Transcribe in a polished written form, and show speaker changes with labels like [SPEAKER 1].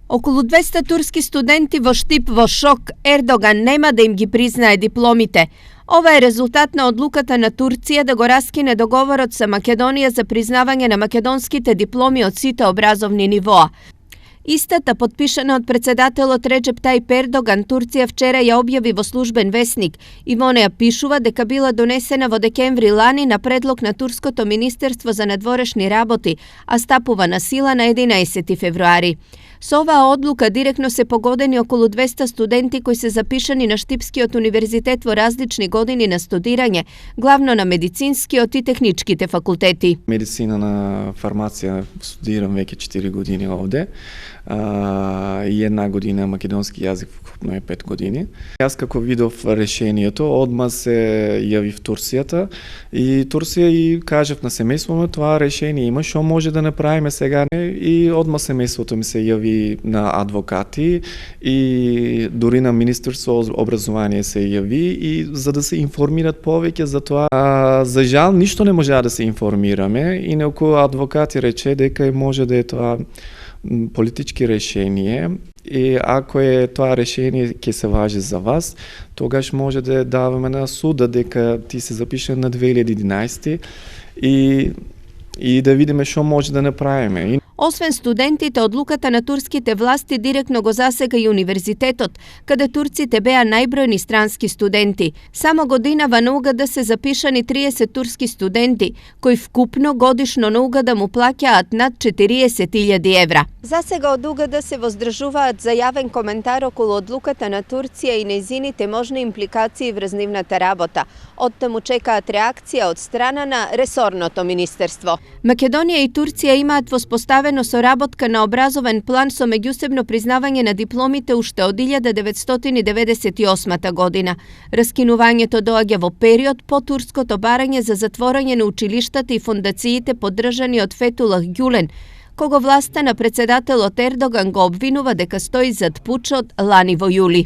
[SPEAKER 1] Околу 200 турски студенти во Штип во шок, Ердоган нема да им ги признае дипломите. Ова е резултат на одлуката на Турција да го раскине договорот со Македонија за признавање на македонските дипломи од сите образовни нивоа. Истата, подпишана од председателот Реджеп Тајип Ердоган, Турција вчера ја објави во службен весник и во неја пишува дека била донесена во декември лани на предлог на Турското министерство за надворешни работи, а стапува на сила на 11 февруари. Со оваа одлука директно се погодени околу 200 студенти кои се запишани на Штипскиот универзитет во различни години на студирање, главно на медицинскиот и техничките факултети.
[SPEAKER 2] Медицина на фармација студирам веќе 4 години овде. И една година македонски јазик, вкупно е 5 години. Јас како видов решението, одма се јавив Турцијата и Турција и кажав на семејството, това решение има, што може да направиме сега, и одма семејството ми се јави на адвокати и дури на Министерство образование се јави и за да се информират повеќе за тоа. За жал ништо не можеа да се информираме и некој адвокати рече дека може да е тоа политички решение и ако е тоа решение ќе се важи за вас, тогаш може да даваме на суда дека ти се запишен на 2011 и да видиме што може да направиме.
[SPEAKER 1] Освен студентите, одлуката на турските власти директно го засега и универзитетот, каде турците беа најбројни странски студенти. Само годинава на УГД се запишани 30 турски студенти, кои вкупно годишно на УГД му плаќаат над 40.000 евра. Засега од УГД се воздржуваат за јавен коментар околу одлуката на Турција и нејзините можни импликации врз нивната работа. Оттаму чекаат реакција од страна на ресорното министерство. Македонија и Турција имаат воспоставено соработка на образовен план со меѓусебно признавање на дипломите уште од 1998 година. Раскинувањето доаѓа во период по турското барање за затворање на училиштата и фондациите поддржани од Фетулах Ѓулен, кого власта на председателот Ердоган го обвинува дека стои зад пучот лани во јули.